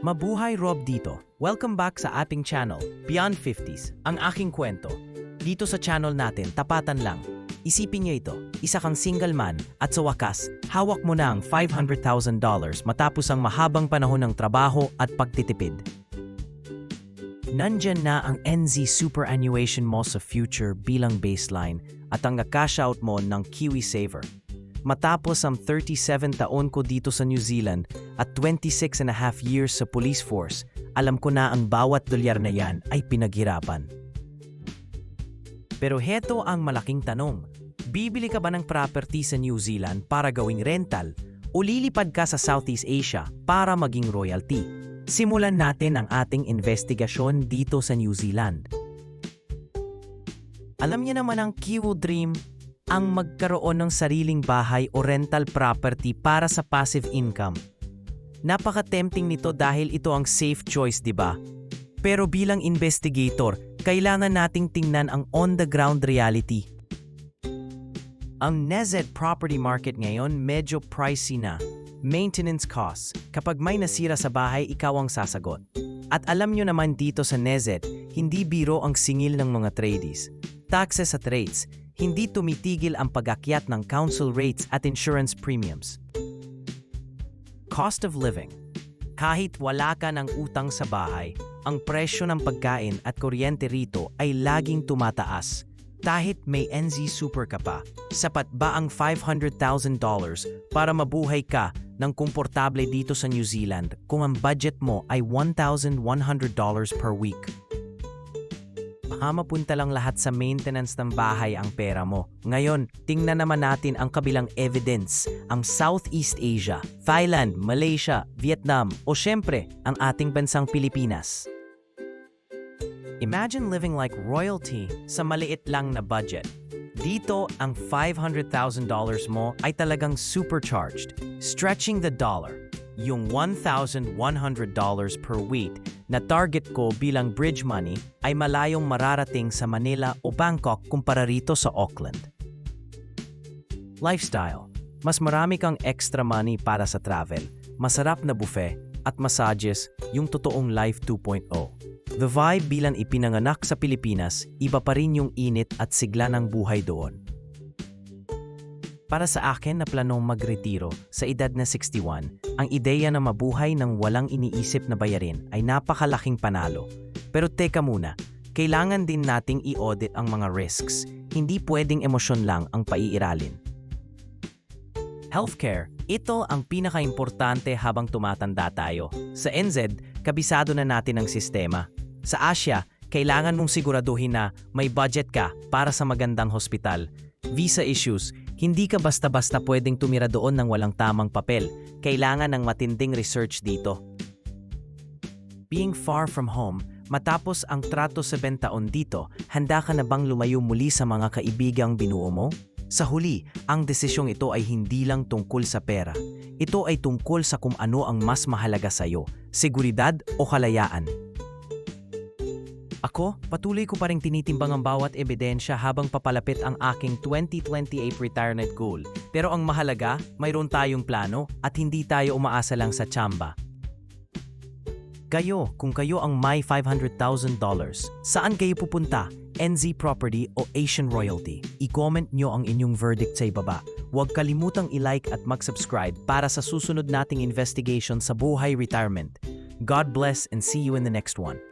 Mabuhay, Rob dito. Welcome back sa ating channel, Beyond 50s, ang aking kwento. Dito sa channel natin, tapatan lang. Isipin niyo ito, isa kang single man at sa wakas, hawak mo na ang $500,000 matapos ang mahabang panahon ng trabaho at pagtitipid. Nandyan na ang NZ superannuation mo sa future bilang baseline at ang cash out mo ng KiwiSaver. Matapos ang 37 taon ko dito sa New Zealand at 26 and a half years sa police force, alam ko na ang bawat dolyar na yan ay pinaghirapan. Pero heto ang malaking tanong. Bibili ka ba ng property sa New Zealand para gawing rental o lilipad ka sa Southeast Asia para maging royalty? Simulan natin ang ating investigasyon dito sa New Zealand. Alam niyo naman ang Kiwi Dream, ang magkaroon ng sariling bahay o rental property para sa passive income. Napaka-tempting nito dahil ito ang safe choice, di ba? Pero bilang investigator, kailangan nating tingnan ang on-the-ground reality. Ang NZ property market ngayon medyo pricey na. Maintenance costs. Kapag may nasira sa bahay, ikaw ang sasagot. At alam nyo naman dito sa NZ, hindi biro ang singil ng mga tradies. Taxes at rates. Hindi tumitigil ang pag-akyat ng council rates at insurance premiums. Cost of living. Kahit wala ka ng utang sa bahay, ang presyo ng pagkain at kuryente rito ay laging tumataas. Kahit may NZ Super ka pa, sapat ba ang $500,000 para mabuhay ka ng komportable dito sa New Zealand kung ang budget mo ay $1,100 per week? Baka mapunta lang lahat sa maintenance ng bahay ang pera mo. Ngayon, tingnan naman natin ang kabilang evidence, ang Southeast Asia, Thailand, Malaysia, Vietnam o syempre, ang ating bansang Pilipinas. Imagine living like royalty sa maliit lang na budget. Dito, ang $500,000 mo ay talagang supercharged, stretching the dollar. Yung $1,100 per week na target ko bilang bridge money ay malayong mararating sa Manila o Bangkok kumpara rito sa Auckland. Lifestyle. Mas marami kang extra money para sa travel, masarap na buffet, at massages, yung totoong Life 2.0. The vibe bilang ipinanganak sa Pilipinas, iba pa rin yung init at sigla ng buhay doon. Para sa akin na planong magretiro sa edad na 61, ang ideya na mabuhay ng walang iniisip na bayarin ay napakalaking panalo. Pero teka muna, kailangan din nating i-audit ang mga risks. Hindi pwedeng emosyon lang ang paiiralin. Healthcare, ito ang pinaka-importante habang tumatanda tayo. Sa NZ, kabisado na natin ang sistema. Sa Asia, kailangan mong siguraduhin na may budget ka para sa magandang hospital. Visa issues, hindi ka basta-basta pwedeng tumira doon ng walang tamang papel. Kailangan ng matinding research dito. Being far from home, matapos ang trato sa 20 taon dito, handa ka na bang lumayo muli sa mga kaibigang binuo mo? Sa huli, ang desisyong ito ay hindi lang tungkol sa pera. Ito ay tungkol sa kung ano ang mas mahalaga sa iyo, seguridad o kalayaan. Ako, patuloy ko pa ring tinitimbang ang bawat ebidensya habang papalapit ang aking 2028 retirement goal. Pero ang mahalaga, mayroon tayong plano at hindi tayo umaasa lang sa tsamba. Kayo, kung kayo ang may $500,000, saan kayo pupunta? NZ Property o Asian Royalty? I-comment nyo ang inyong verdict sa ibaba. Huwag kalimutang i-like at mag-subscribe para sa susunod nating investigation sa buhay retirement. God bless and see you in the next one.